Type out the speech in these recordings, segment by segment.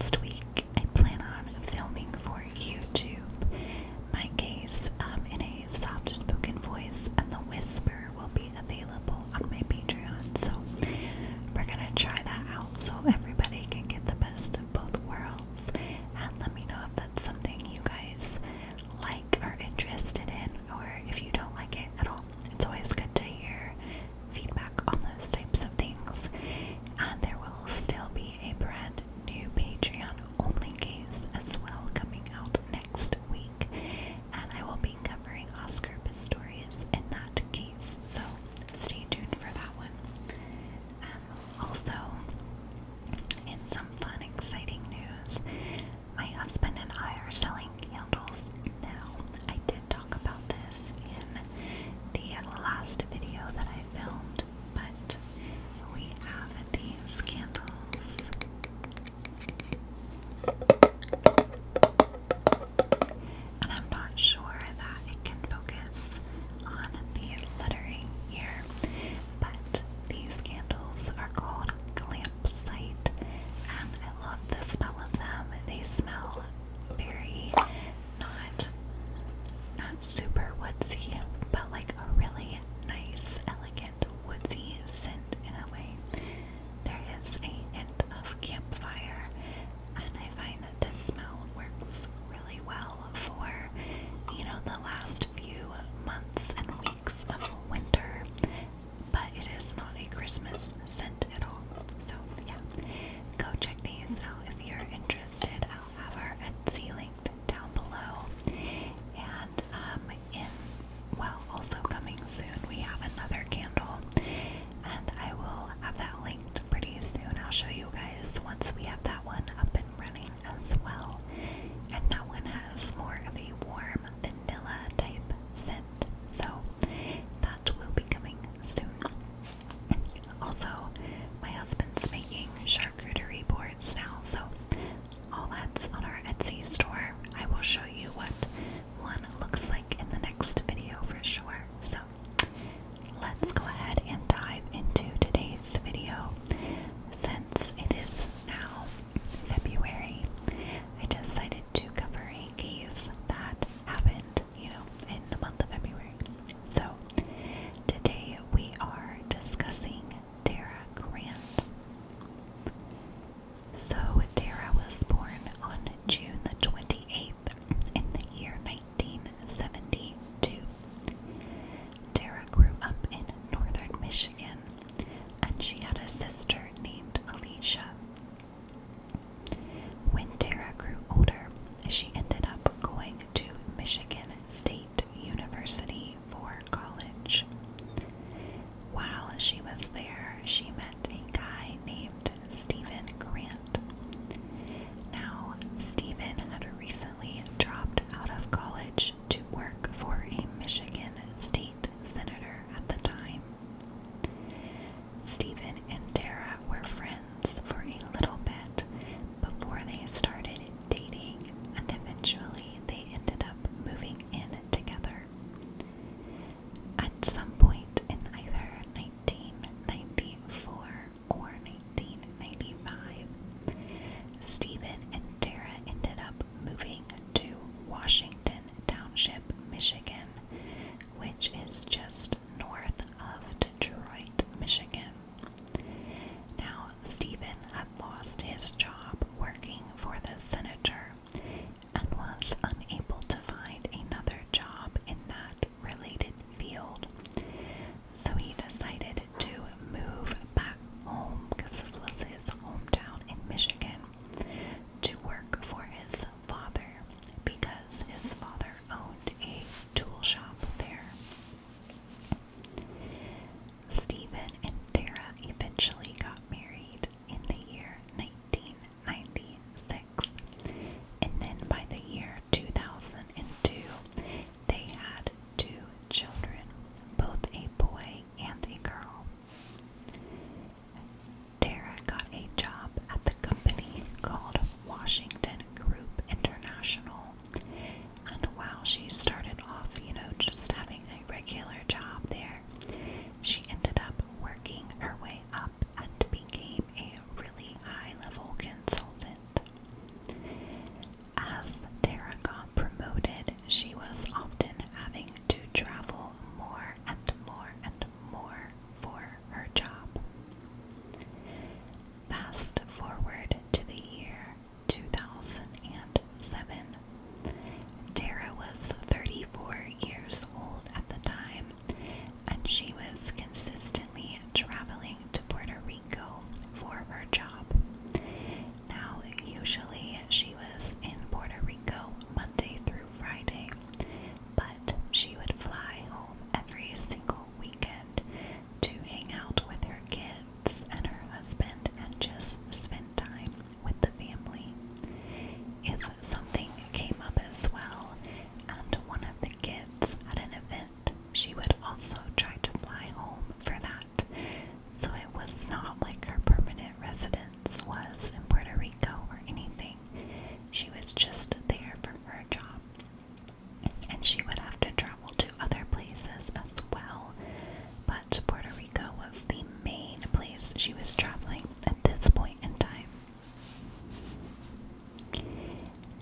next week, I plan on filming for YouTube my case in a soft-spoken voice, and the whisper will be available on my Patreon. So we're gonna try that out so everybody can get the best of both worlds. And let me know if that's something you guys like or interested in, or if you don't like it at all. It's always good to hear feedback on those types of things. And there will still be a brand new Patreon only case as well coming out next week, and I will be covering Oscar Pistorius in that case, so stay tuned for that one. Also, in some fun, exciting news, my husband and I are selling candles now. I did talk about this in the last video that I filmed, but we have these candles. And I'm not sure that it can focus on the lettering here, but these candles are called Campsite, and I love the smell of them. They smell very not She was just there for her job, and she would have to travel to other places as well. But Puerto Rico was the main place she was traveling at this point in time.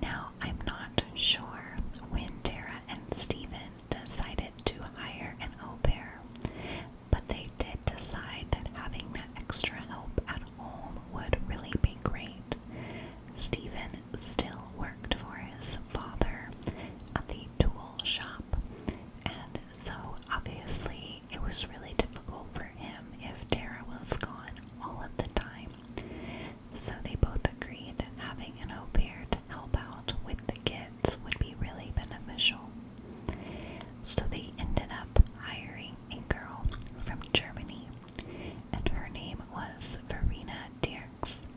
Now, I'm not sure when Tara and Stephen decided to hire an au pair, but they did decide that having that extra help at home would really be great. Stephen still worked for his father at the tool shop, and so obviously it was really difficult for him if Tara was gone all of the time. So they both agreed that having an au pair to help out with the kids would be really beneficial. So they ended up hiring a girl from Germany, and her name was Verena Dirks,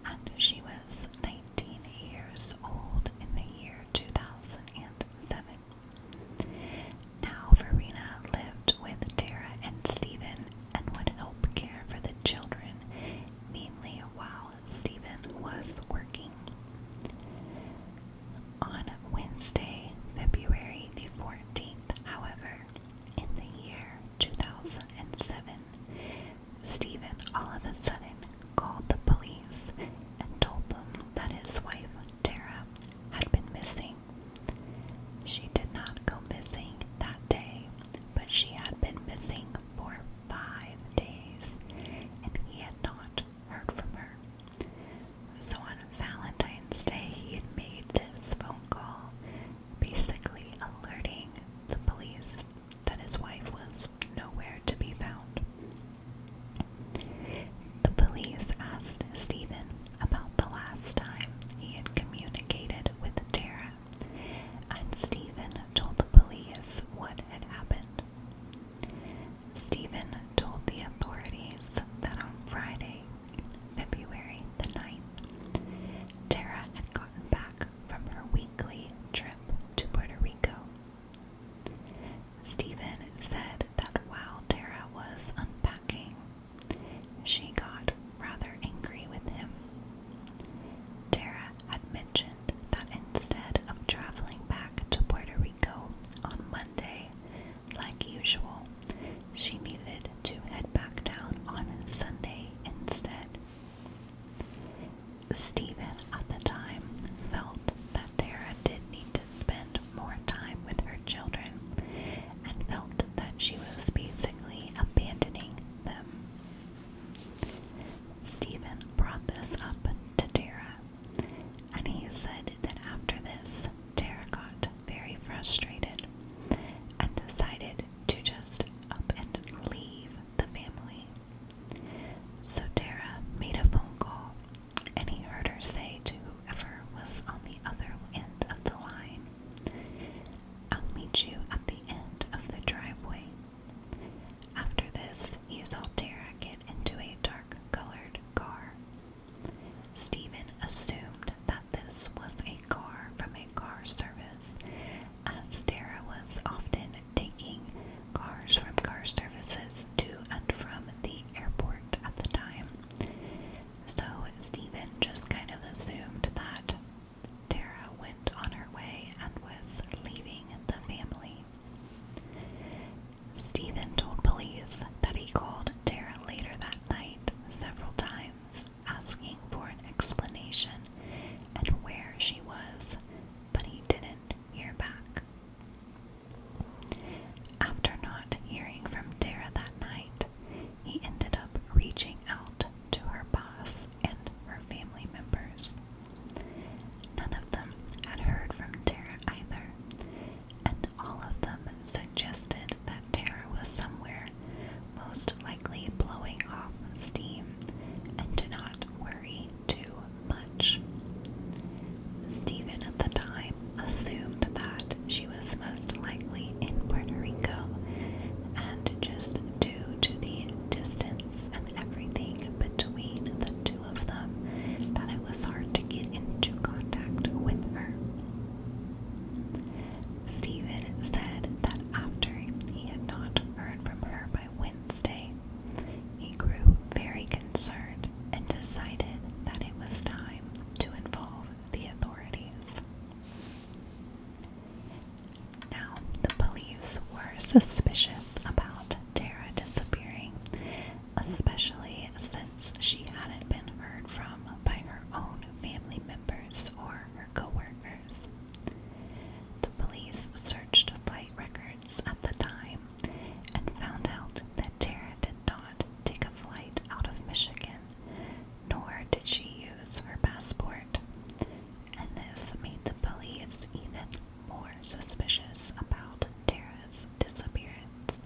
and she was 19 years old in the year 2007. Now, Verena lived with Tara and Stephen and would help care for the children, mainly while Stephen was working. On Wednesday, February the 14th, however, in the year 2007, Stephen all of a sudden called the police and told them that his wife, Tara, had been missing. She did not go missing that day, but she had been missing for 5 days, and he had not heard from her. So on Valentine's Day, he had made this phone call, basically alerting the police that his wife was nowhere to be found. The police asked Stephen about the last time he had communicated with Tara, and Stephen told the police what had happened. Stephen told the authorities that on Friday, February the 9th, Tara had gotten back from her weekly trip to Puerto Rico. Stephen said that while Tara was unpacking, she got rather angry with him. Tara had mentioned that instead of traveling back to Puerto Rico on Monday, like usual, she needed to head back down on Sunday instead. Stephen at the time felt that Tara did need to spend more time with her children and felt that she was basically abandoning them. Stephen brought this up to Tara, and he said that after this, Tara got very frustrated and decided to just up and leave the family. So Tara made a phone call, and he heard her say to whoever was on the other end of the line, "I'll meet you at the end of the driveway." After this, he saw Tara get into a dark-colored car. Stephen assumed that this was a car from a car service, as Tara suspicious about Tara disappearing, especially since she hadn't been heard from by her own family members or her coworkers. The police searched flight records at the time and found out that Tara did not take a flight out of Michigan, nor did she use her passport, and this made the police even more suspicious about Tara's disappearance.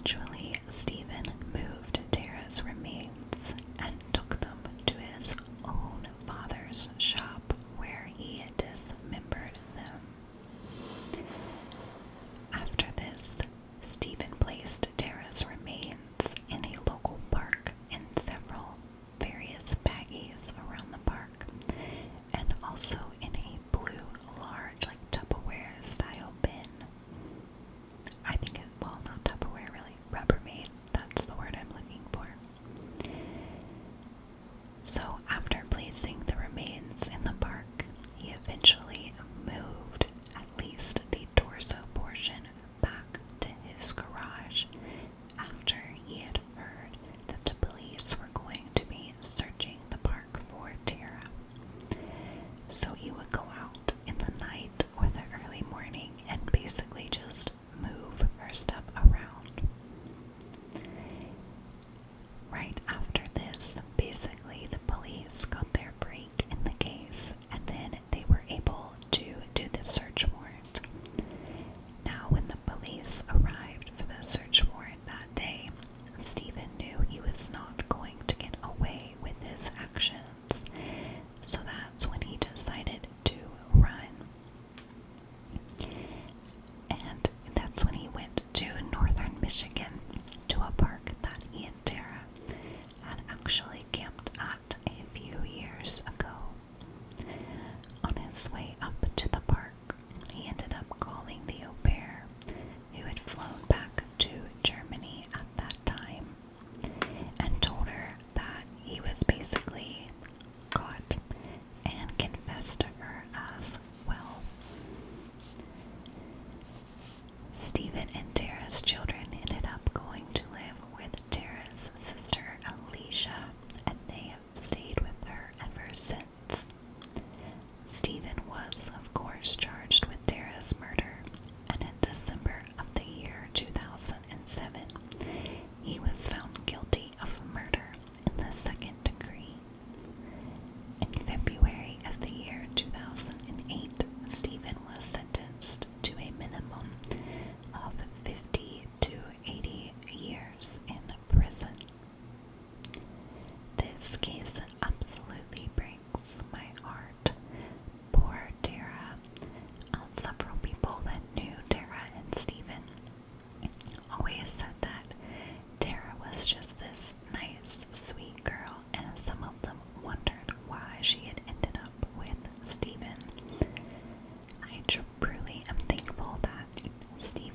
Eventually, Stephen moved Tara's remains and took them to his own father's shop where he dismembered them. After this, Stephen placed Tara's remains in a local park in several various baggies around the park, and also in a blue, large, like Tupperware style bin. I think it, well, not Tupperware, really, Rubbermaid. That's the word I'm looking for. So, after placing the remains in the park, he eventually moved at least the torso portion back to his garage after he had heard that the police were going to be searching the park for Tara. So he would go out in the night or the early morning and basically just move her stuff around. Right after this, basically the police got their break in the case, and then they were able to do the search warrant. Now, when the police arrived for the search warrant that day, Stephen knew he was not going to get away with his actions, so that's when he decided to run. And that's when he went to northern Michigan, to a park that he and Tara had actually camped at a few years ago. On his way up to the park, he ended up calling the au pair, who had flown back to Germany at that time, and told her that he was basically caught, and confessed to her as well. Stephen and Tara's children ended up going to live with Tara's sister Alicia, and they have stayed with her ever since. Stephen was, of course, charged with Tara's murder, and in December of the year 2007, he was found guilty of murder in the second degree. In February of the year 2008, Stephen was sentenced to a minimum of 50 to 80 years in prison. This case absolutely breaks my heart. Poor Tara. Several people that knew Tara and Stephen always said that Tara was just this nice, sweet girl, and some of them wondered why she had ended up with Stephen. I truly am thankful that Stephen